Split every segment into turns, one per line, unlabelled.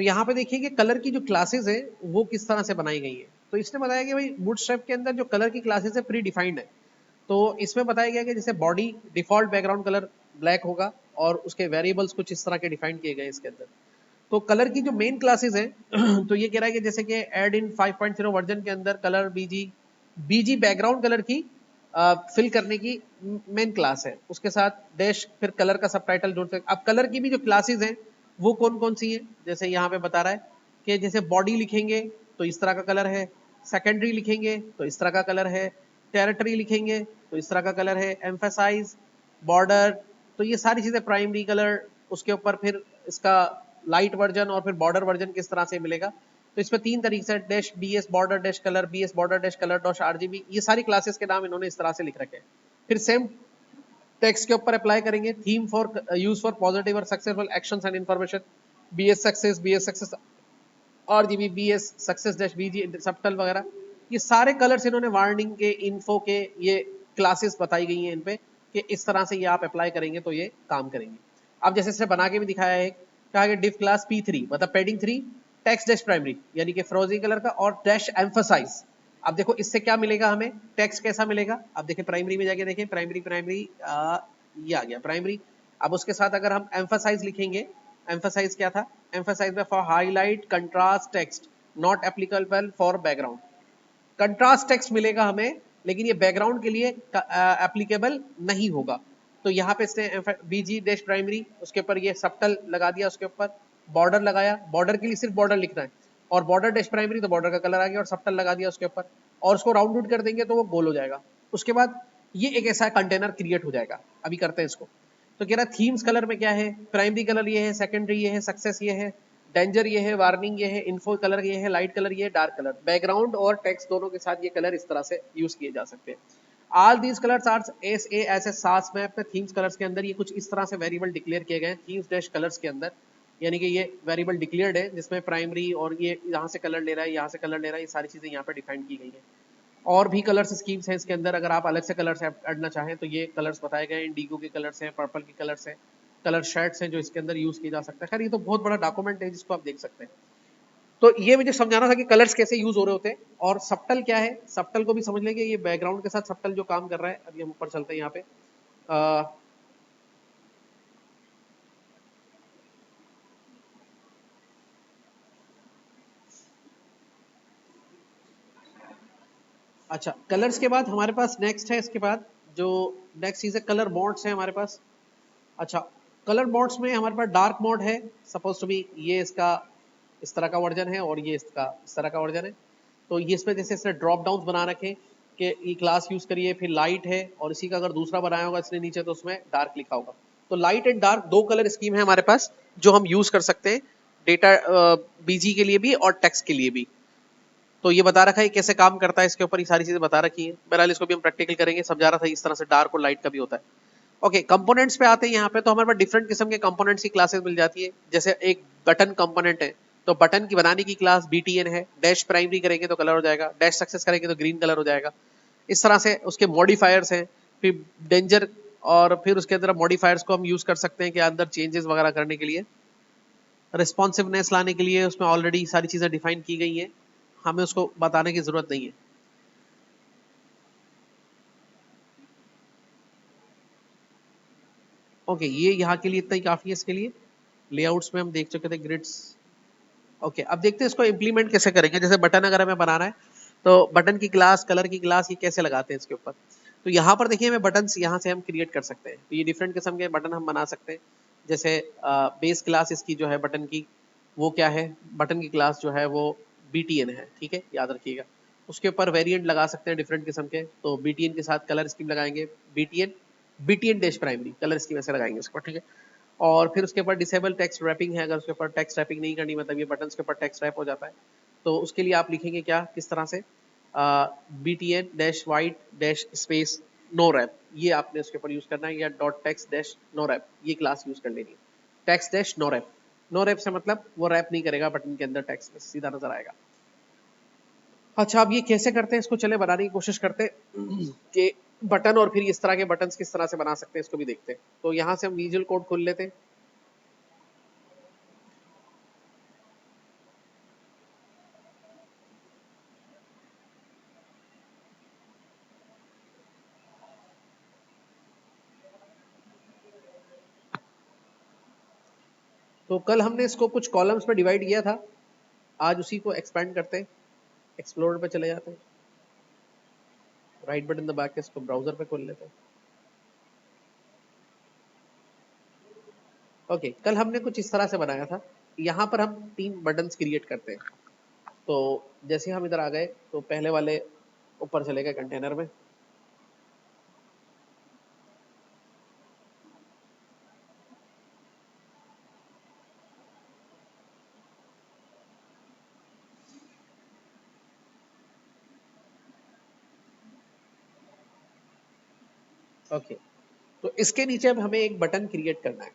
तो यहाँ पे देखिए कि कलर की जो क्लासेस है वो किस तरह से बनाई गई है। तो इसने बताया कि भाई बूटस्ट्रैप के अंदर जो कलर की क्लासेस है प्री डिफाइंड है। तो इसमें बताया गया कि जैसे body default background colour black होगा और उसके वेरिएबल्स कुछ इस तरह के डिफाइन किए गए इसके अंदर। तो कलर की जो मेन क्लासेस है तो ये कह रहा है कि जैसे कि ऐड इन 5.0 वर्जन के अंदर कलर बीजी बैकग्राउंड कलर की फिल करने की मेन क्लास है, उसके साथ डैश फिर कलर का सबटाइटल जोड़ सकते। अब कलर की भी जो क्लासेस हैं वो कौन कौन सी है, जैसे यहाँ पे बता रहा है कि जैसे बॉडी लिखेंगे तो इस तरह का कलर है, सेकेंडरी लिखेंगे तो इस तरह का कलर है, टेरिटरी लिखेंगे तो इस तरह का कलर है, एम्फेसाइज, बॉर्डर, तो ये सारी चीजें प्राइमरी कलर, उसके ऊपर फिर इसका लाइट वर्जन और फिर बॉर्डर वर्जन किस तरह से मिलेगा। तो इसमें 3 तरीके से dash BS border dash colour, BS border dash colour dash RGB, ये सारी क्लासेस के नाम इन्होंने इस तरह से लिख रखे हैं। फिर सेम टेक्स्ट के ऊपर अप्लाई करेंगे, theme for use for positive और successful actions and information, BS success RGB, BS success dash BG subtle वगैरह, ये सारे कलर्स इन्होंने वार्निंग के, इन्फो के, ये क्लासेस बताई गई हैं इन पे कि इस तरह से ये आप अप्लाई करेंगे तो ये काम करेंगे। अब जैसे इसने बना के भी दिखाया है, कहा कि डिफ क्लास P3 मतलब पैडिंग 3 टेक्स्ट डैश प्राइमरी यानी कि फ्रोजी कलर का और डैश एम्फसाइज। अब देखो इससे क्या मिलेगा हमें, टेक्स्ट कैसा मिलेगा। अब देखिए प्राइमरी में जाके देखें, प्राइमरी ये आ गया प्राइमरी। अब उसके साथ अगर हम एम्फसाइज लिखेंगे, एम्फसाइज क्या था, एम्फसाइज में for highlight contrast text not applicable for background, contrast text मिलेगा हमें लेकिन ये बैकग्राउंड के लिए एप्लीकेबल नहीं होगा। तो यहाँ पे इसने बीजी डैश प्राइमरी, उसके ऊपर ये सबटल लगा दिया, उसके ऊपर बॉर्डर लगाया, बॉर्डर के लिए सिर्फ बॉर्डर लिखना है, और बॉर्डर डैश प्राइमरी तो बॉर्डर का कलर आ गया और सबटल लगा दिया उसके ऊपर, और उसको राउंड आउट कर देंगे तो वो गोल हो जाएगा। उसके बाद ये एक ऐसा कंटेनर क्रिएट हो जाएगा। अभी करते हैं इसको। तो कह रहा है थीम्स कलर में क्या है, प्राइमरी कलर ये है, सेकेंडरी ये है, सक्सेस ये है, डेंजर ये है, वार्निंग ये है, इन्फो कलर ये है, लाइट कलर ये है, डार्क कलर, बैकग्राउंड और टेक्स्ट दोनों के साथ ये कलर इस तरह से यूज किए जा सकते हैं। All these colours R S A S A सास मैप में थीम्स कलर्स के अंदर ये कुछ इस तरह से वेरिएबल डिक्लेयर किए गए हैं थीम्स डैश कलर्स के अंदर, यानी कि ये वेरिएबल डिक्लेयर्ड है जिसमें प्राइमरी और ये यहाँ से कलर ले रहा है, यहाँ से कलर ले रहा है, ये सारी चीजें यहाँ पे डिफाइन की गई है। और भी कलर्स स्कीम्स हैं इसके अंदर, अगर आप अलग से कलर्स ऐडना चाहें तो ये कलर्स बताए गए हैं, इंडिगो के कलर्स हैं, पर्पल के कलर्स हैं, कलर शेड्स हैं जो इसके अंदर यूज किया जा सकता है। खैर ये तो बहुत बड़ा डॉक्यूमेंट है जिसको आप देख सकते हैं। तो ये मुझे समझाना था कि कलर्स कैसे यूज हो रहे होते हैं और सबटल क्या है, सबटल को भी समझ लेंगे, ये बैकग्राउंड के साथ सबटल जो काम कर रहा है। अभी हम ऊपर चलते हैं यहाँ पे। अच्छा, कलर्स के बाद हमारे पास नेक्स्ट है, इसके बाद जो नेक्स्ट चीज है कलर मोड्स है हमारे पास। अच्छा, कलर मोड्स में हमारे पास डार्क मोड है, सपोज टू बी ये इसका इस तरह का वर्जन है और ये इसका इस तरह का वर्जन है। तो ये इसमें जैसे इसने ड्रॉप डाउन बना रखे कि ये क्लास यूज करिए, फिर लाइट है, और इसी का अगर दूसरा बनाया होगा इसने नीचे तो उसमें डार्क लिखा होगा। तो लाइट एंड डार्क दो कलर स्कीम है हमारे पास जो हम यूज कर सकते हैं डेटा बीजी के लिए भी और टेक्स्ट के लिए भी। तो ये बता रखा है कैसे काम करता है, इसके ऊपर ये सारी चीजें बता रखी है। बहरहाल इसको भी हम प्रैक्टिकल करेंगे, समझा रहा था इस तरह से डार्क और लाइट का भी होता है। ओके, कंपोनेंट्स पे आते हैं यहाँ पे। तो हमारे पास डिफरेंट किस्म के कंपोनेंट्स की क्लासेस मिल जाती है। जैसे एक बटन कंपोनेंट है, तो बटन की बनाने की क्लास BTN है, डैश प्राइमरी करेंगे तो कलर हो जाएगा, डैश सक्सेस करेंगे तो ग्रीन कलर हो जाएगा। इस तरह से उसके मॉडिफायर्स हैं, फिर डेंजर, और फिर उसके अंदर मॉडिफायर्स को हम यूज कर सकते हैं कि अंदर चेंजेस वगैरह करने के लिए, रिस्पॉन्सिवनेस लाने के लिए उसमें ऑलरेडी सारी चीजें डिफाइन की गई हैं, हमें उसको बताने की जरूरत नहीं है। ओके, ये यहाँ के लिए इतना ही काफी है। इसके लिए लेआउट्स में हम देख चुके थे ग्रिड्स। ओके, अब देखते हैं इसको इम्प्लीमेंट कैसे करेंगे। जैसे बटन अगर हमें बनाना है तो बटन की क्लास, कलर की क्लास, ये कैसे लगाते हैं इसके ऊपर। तो यहाँ पर देखिए हमें बटन यहाँ से हम क्रिएट कर सकते हैं। तो ये डिफरेंट किस्म के बटन हम बना सकते हैं। जैसे बेस क्लास इसकी जो है बटन की, वो क्या है, बटन की क्लास जो है वो BTN है, ठीक है, याद रखिएगा। उसके ऊपर वेरिएंट लगा सकते हैं डिफरेंट किस्म के। तो BTN के साथ कलर स्कीम लगाएंगे, BTN dash primary colour scheme ऐसे लगाएंगे उसके ऊपर, ठीक है। और फिर उसके ऊपर डिसेबल टेक्स्ट रैपिंग है, अगर उसके ऊपर टेक्स्ट रैपिंग नहीं करनी, मतलब ये बटन के ऊपर टेक्स्ट रैप हो जाता है, तो उसके लिए आप लिखेंगे क्या, किस तरह से, BTN dash white dash space no wrap, ये आपने उसके ऊपर यूज करना है, या dot text dash no wrap, ये क्लास यूज कर लेनी है। Text dash no wrap, no wrap से मतलब वो रैप नहीं करेगा बटन के अंदर, टेक्स्ट सीधा नजर आएगा। अच्छा, अब ये कैसे करते हैं इसको, चले बनाने की कोशिश करते हैं कि बटन, और फिर इस तरह के बटन किस तरह से बना सकते हैं इसको भी देखते हैं। तो यहाँ से हम विजुअल कोड खोल लेते हैं। तो कल हमने इसको कुछ कॉलम्स में डिवाइड किया था, आज उसी को एक्सपेंड करते हैं, एक्सप्लोर पे चले जाते हैं, राइट बटन दबा के इसको ब्राउजर पे खोल लेते हैं। ओके, कल हमने कुछ इस तरह से बनाया था। यहाँ पर हम 3 बटन्स क्रिएट करते हैं। तो जैसे हम इधर आ गए तो पहले वाले ऊपर चले गए कंटेनर में, ओके। तो इसके नीचे अब हमें एक बटन क्रिएट करना है।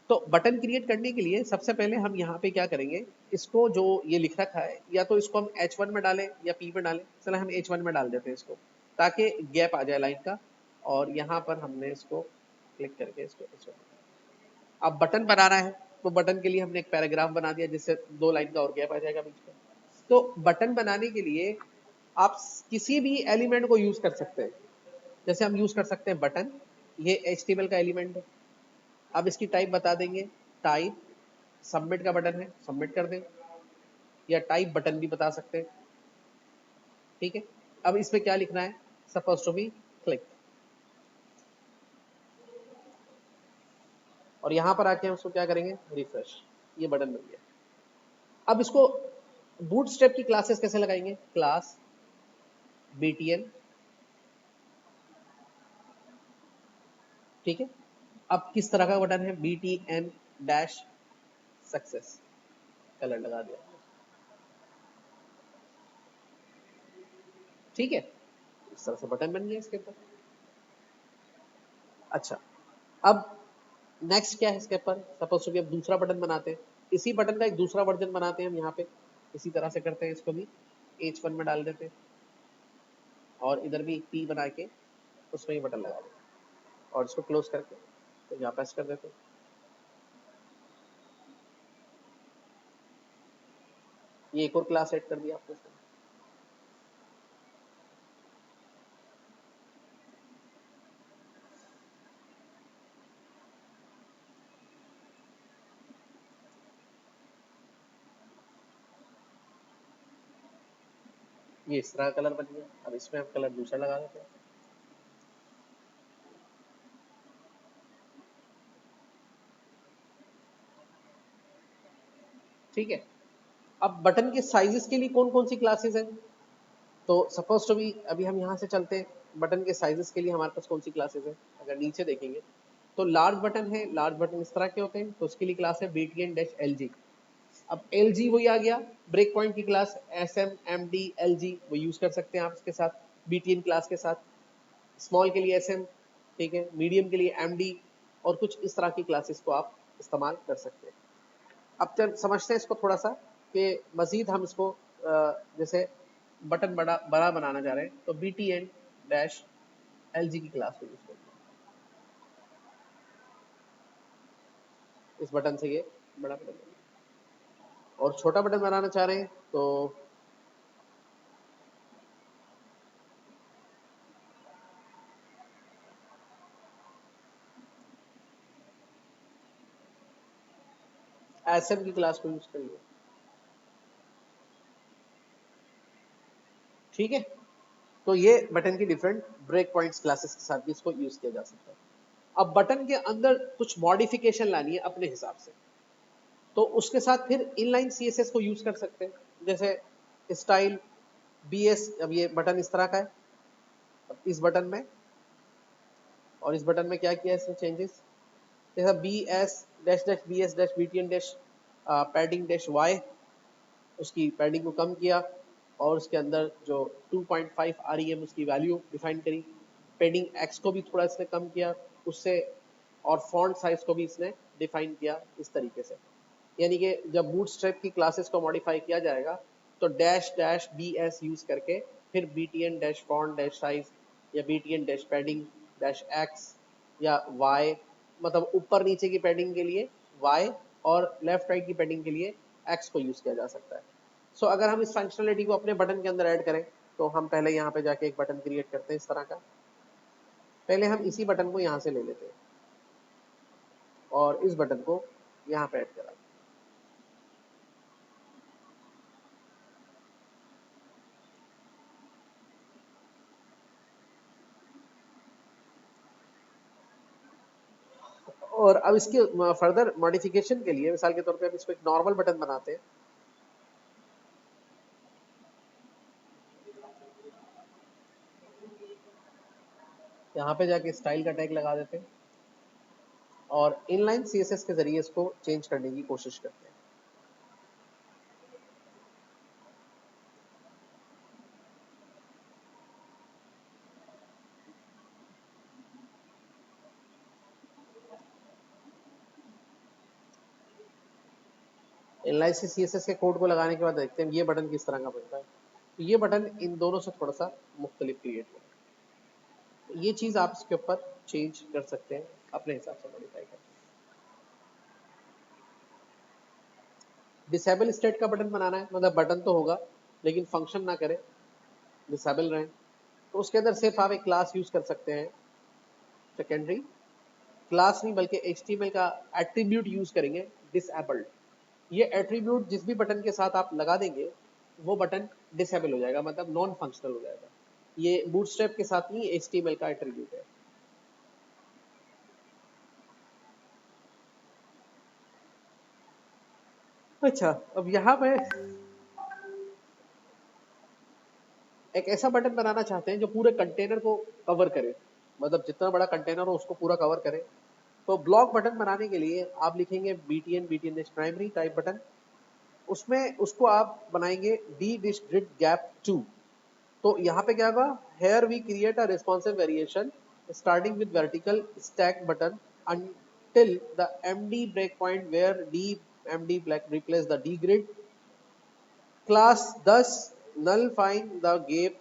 तो बटन क्रिएट करने के लिए सबसे पहले हम यहाँ पे क्या करेंगे, इसको जो ये लिख रखा है या तो इसको हम H1 में डालें या P में डालें। चलो हम H1 में डाल देते हैं इसको, ताकि गैप आ जाए लाइन का। और यहाँ पर हमने इसको क्लिक करके इसको H1 अब बटन बनाना है, तो बटन के लिए हमने एक पैराग्राफ बना दिया जिससे 2 लाइन का और गैप आ जाएगा बीच में। तो बटन बनाने के लिए आप किसी भी एलिमेंट को यूज कर सकते हैं। जैसे हम यूज कर सकते हैं बटन, ये HTML का एलिमेंट है। अब इसकी टाइप बता देंगे, टाइप सबमिट का बटन है, सबमिट कर दें, या टाइप बटन भी बता सकते हैं। ठीक है, अब इसमें क्या लिखना है, सपोज टू बी क्लिक, और यहां पर आके हम इसको क्या करेंगे, रिफ्रेश, ये बटन बन गया। अब इसको बूटस्ट्रैप की क्लासेस कैसे लगाएंगे, क्लास btn, ठीक है। अब किस तरह का बटन है, btn डैश सक्सेस, कलर लगा दिया, ठीक है। इस तरह से बटन बन गया इसके ऊपर। अच्छा, अब नेक्स्ट क्या है इसके ऊपर, सपोज टू बी अब दूसरा बटन बनाते हैं, इसी बटन का एक दूसरा वर्जन बनाते हैं हम यहाँ पे, इसी तरह से करते हैं, इसको भी H1 में डाल देते हैं और इधर भी P बना के उसमें ही बटन लगा देते हैं और इसको क्लोज करके तो यहाँ प्रेस कर देते हैं। ये एक और क्लास ऐड कर दिया आपने इसमें। ये इस तरह का कलर बन गया। अब इसमें हम कलर दूसरा लगा देते हैं, ठीक है। अब बटन के साइजेस के लिए कौन कौन सी क्लासेस हैं, तो सपोज टू बी अभी हम यहाँ से चलते हैं, बटन के साइजेस के लिए हमारे पास कौन सी क्लासेस है, अगर नीचे देखेंगे तो लार्ज बटन है, लार्ज बटन इस तरह के होते हैं, तो उसके लिए क्लास है btn डैश lg। अब LG वही आ गया, ब्रेक पॉइंट की क्लास SM MD LG वो यूज कर सकते हैं आप इसके साथ, BTN क्लास के साथ। स्मॉल के लिए SM, ठीक है, मीडियम के लिए MD, और कुछ इस तरह की क्लासेस को आप इस्तेमाल कर सकते हैं। अब चल समझते हैं इसको थोड़ा सा कि मजीद हम इसको जैसे बटन बड़ा बड़ा बनाना चाह रहे हैं, तो BTN डैश LG की क्लास को यूज करते हैं। इस बटन से ये बड़ा बटन बनेगा। और छोटा बटन बनाना चाह रहे हैं तो SM की क्लास को यूज करिए, ठीक है। तो ये बटन की डिफरेंट ब्रेक पॉइंट्स क्लासेस के साथ भी इसको यूज किया जा सकता है। अब बटन के अंदर कुछ मॉडिफिकेशन लानी है अपने हिसाब से, तो उसके साथ फिर इनलाइन CSS को यूज कर सकते हैं, जैसे स्टाइल BS। अब ये बटन इस तरह का है, अब इस बटन में और इस बटन में क्या किया है इसने चेंजेस, जैसा BS dash dash BS dash BTN dash padding dash Y, उसकी पैडिंग को कम किया और उसके अंदर जो 2.5 REM उसकी वैल्यू डिफाइन करी, पैडिंग X को भी थोड़ा इसने कम किया उससे, और फॉन्ट साइज को भी इसने डिफाइन किया इस तरीके से। यानी कि जब बूटस्ट्रैप की क्लासेस को मॉडिफाई किया जाएगा तो डैश डैश BS यूज करके फिर BTN dash font dash size या BTN dash padding dash X या Y, मतलब ऊपर नीचे की पैडिंग के लिए Y और लेफ्ट राइट की पैडिंग के लिए X को यूज किया जा सकता है। सो अगर हम इस फंक्शनलिटी को अपने बटन के अंदर ऐड करें तो हम पहले यहाँ पे जाके एक बटन क्रिएट करते हैं इस तरह का। पहले हम इसी बटन को यहाँ से ले लेते हैं और इस बटन को यहाँ पे ऐड करा। और अब इसके फर्दर मॉडिफिकेशन के लिए मिसाल के तौर पे हम इसको एक नॉर्मल बटन बनाते हैं। यहाँ पे जाके स्टाइल का टैग लगा देते हैं और इनलाइन सीएसएस के जरिए इसको चेंज करने की कोशिश करते हैं। इनलाइन सीएसएस के कोड को लगाने के बाद देखते हैं ये बटन किस तरह का बनता है। तो ये बटन इन दोनों से थोड़ा सा मुख्तलिफ क्रिएट होगा। तो ये चीज आप इसके ऊपर चेंज कर सकते हैं, अपने हिसाब से मॉडिफाई कर। डिसेबल स्टेट का बटन बनाना है, मतलब बटन तो होगा लेकिन फंक्शन ना करे, डिसेबल रहे, तो उसके अंदर सिर्फ आप एक क्लास यूज कर सकते हैं, सेकेंडरी क्लास नहीं बल्कि एचटीएमएल का एट्रीब्यूट यूज करेंगे, डिसेबल्ड। ये एट्रीब्यूट जिस भी बटन के साथ आप लगा देंगे वो बटन डिसेबल हो जाएगा, मतलब नॉन फंक्शनल हो जाएगा। ये बूटस्ट्रैप के साथ नहीं, एचटीएमएल का एट्रीब्यूट है। अच्छा, अब यहाँ पे एक ऐसा बटन बनाना चाहते हैं जो पूरे कंटेनर को कवर करे, मतलब जितना बड़ा कंटेनर हो उसको पूरा कवर करे। तो ब्लॉक बटन बनाने के लिए आप लिखेंगे btn प्राइमरी टाइप बटन, उसमें उसको आप बनाएंगे डी डिश ग्रिड गैप 2। तो यहाँ पे क्या होगा, here we create a responsive variation starting with vertical stack button until the md breakpoint where d md replace the d grid class, thus nullifying the gap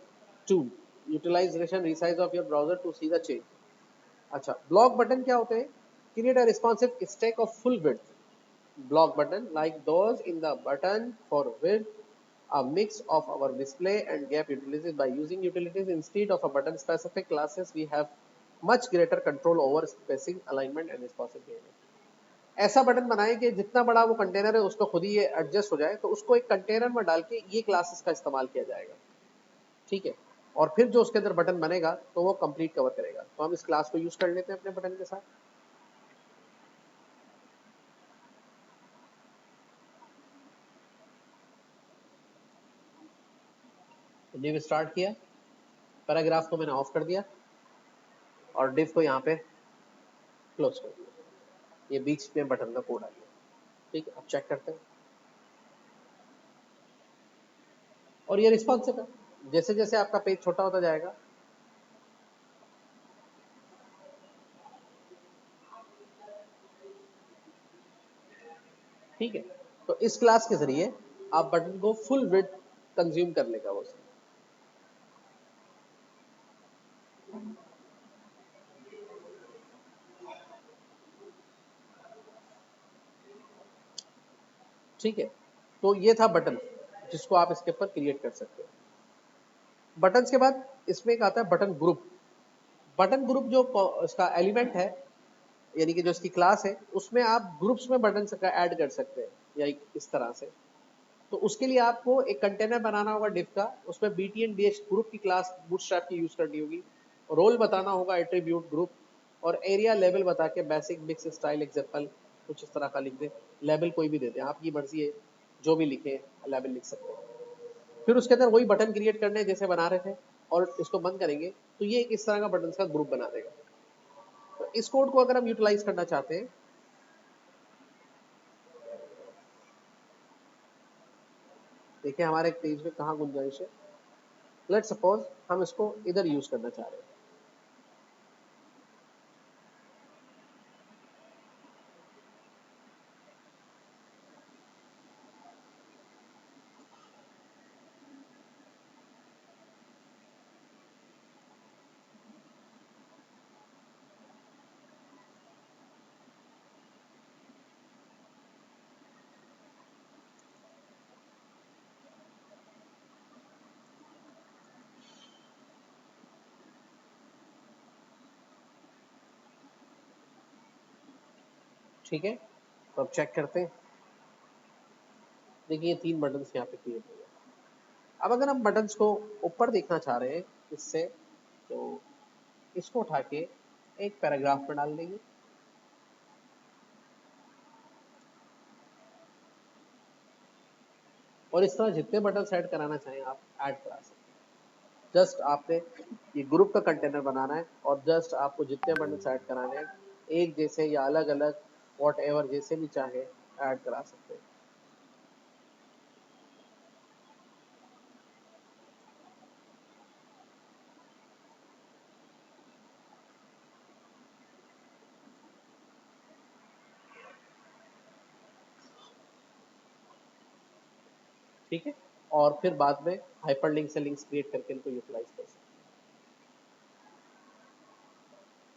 2 utilization resize of your browser to see the change। अच्छा, block button क्या होते हैं, create a responsive stack of full width block button like those in the button for width, a mix of our display and gap utilities। by using utilities instead of a button specific classes we have much greater control over spacing, alignment and responsive behavior। ऐसा button बनाए कि जितना बड़ा वो container है उसको खुद ही ये एडजस्ट हो जाए, तो उसको एक कंटेनर में डाल के ये क्लासेस का इस्तेमाल किया जाएगा, ठीक है। और फिर जो उसके अंदर बटन बनेगा तो वो कंप्लीट कवर करेगा। तो हम इस क्लास को यूज कर लेते हैं अपने बटन के साथ। डिव स्टार्ट किया, पैराग्राफ को मैंने ऑफ कर दिया और डिव को यहाँ पे क्लोज कर दिया, ये बीच में बटन का कोड आ गया, ठीक है। अब चेक करते हैं और ये रिस्पॉन्सिव है, जैसे जैसे आपका पेज छोटा होता जाएगा ठीक है। तो इस क्लास के जरिए आप बटन को फुल विड्थ कंज्यूम कर लेगा वो, ठीक है। तो ये था बटन जिसको आप इसके ऊपर क्रिएट कर सकते हैं। बटन के बाद इसमें एक आता है बटन ग्रुप। बटन ग्रुप जो इसका एलिमेंट है, यानी कि जो इसकी क्लास है, उसमें आप ग्रुप्स में बटन का ऐड कर सकते हैं, या इस तरह से। तो उसके लिए आपको एक कंटेनर बनाना होगा डिव का, उसमें btn dash ग्रुप की क्लास बूटस्ट्रैप की यूज करनी होगी, रोल बताना होगा एट्रीब्यूट ग्रुप, और एरिया लेवल बता के बेसिक मिक्स स्टाइल एग्जांपल कुछ इस तरह का लिख दे। लेवल कोई भी दे दे, आपकी मर्जी है, जो भी लिखे लेवल लिख सकते हैं। फिर उसके अंदर वही बटन क्रिएट करने जैसे बना रहे थे और इसको बंद करेंगे तो ये एक इस तरह का बटन का ग्रुप बना देगा। तो इस कोड को अगर हम यूटिलाइज करना चाहते हैं, देखिए हमारे पेज में कहाँ गुंजाइश है। लेट सपोज हम इसको इधर यूज करना चाह रहे हैं, ठीक है। तो अब चेक करते हैं। देखिए ये 3 बटन्स यहाँ पे क्रिएट हो गए। अब अगर हम बटन्स को ऊपर देखना चाह रहे हैं इससे, तो इसको उठा के एक पैराग्राफ में डाल देंगे। और इस तरह जितने बटन ऐड कराना चाहें आप ऐड करा सकते हैं। जस्ट आपने ये ग्रुप का कंटेनर बनाना है और जस्ट आपको जितने बटन ऐड कराने हैं एक जैसे या अलग अलग वॉट एवर जैसे भी चाहे ऐड करा सकते हैं। ठीक है, और फिर बाद में हाइपरलिंक से लिंक्स क्रिएट करके इनको यूटिलाइज कर सकते हैं।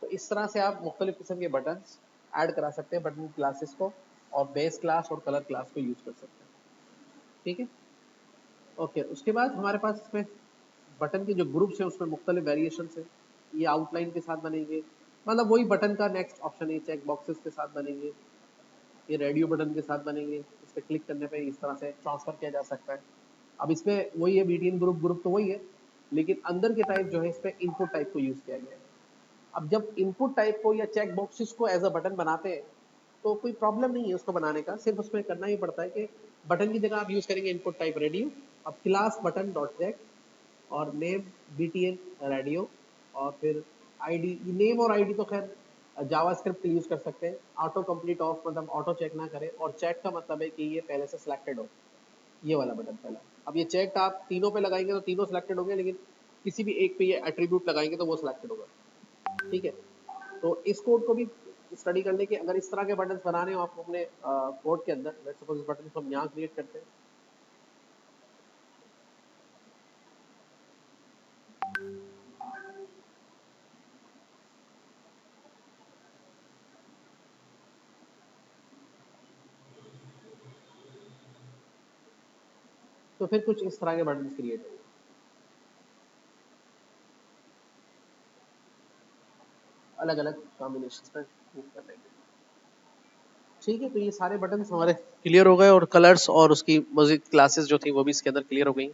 तो इस तरह से आप मुख्तलिफ किस्म के बटन्स ऐड करा सकते हैं बटन क्लासेस को, और बेस क्लास और कलर क्लास को यूज कर सकते हैं। ठीक है, ओके। उसके बाद हमारे पास इसमें बटन के जो ग्रुप्स हैं उसमें मुख्तलिफ वेरिएशन है। ये आउटलाइन के साथ बनेंगे, मतलब वही बटन का नेक्स्ट ऑप्शन है, चेक बॉक्सेस के साथ बनेंगे, ये रेडियो बटन के साथ बनेंगे। इस पर क्लिक करने पे इस तरह से ट्रांसफर किया जा सकता है। अब इसमें वही है, बीटीएन ग्रुप ग्रुप तो वही है, लेकिन अंदर के टाइप जो है इस पर इनपुट टाइप को यूज किया गया है। अब जब इनपुट टाइप को या चेक बॉक्सेस को एज अ बटन बनाते हैं तो कोई प्रॉब्लम नहीं है उसको बनाने का, सिर्फ उसमें करना ही पड़ता है कि बटन की जगह आप यूज करेंगे इनपुट टाइप रेडियो। अब क्लास बटन डॉट चेक और नेम बीटीएन रेडियो, और फिर आईडी, नेम और आईडी तो खैर जावास्क्रिप्ट यूज कर सकते हैं। ऑटो कंप्लीट ऑफ मतलब ऑटो चेक ना करें, और चेक का मतलब है कि ये पहले से सिलेक्टेड हो, ये वाला बटन पहला। अब ये चेक आप तीनों पे लगाएंगे तो तीनों सिलेक्टेड होंगे, लेकिन किसी भी एक पे ये एट्रीब्यूट लगाएंगे तो वो सिलेक्टेड होगा। ठीक है, तो इस कोड को भी स्टडी करने के, अगर इस तरह के बटन बनाने हो आप अपने कोड के अंदर, लेट्स सपोज इस बटन को हम यहाँ क्रिएट करते हैं। तो फिर कुछ इस तरह के बटन क्रिएट होंगे अलग अलग कॉम्बिनेशन में मूव करने के। ठीक है, तो ये सारे बटन हमारे क्लियर हो गए, और कलर्स और उसकी मजीद क्लासेस जो थी वो भी इसके अंदर क्लियर हो गई।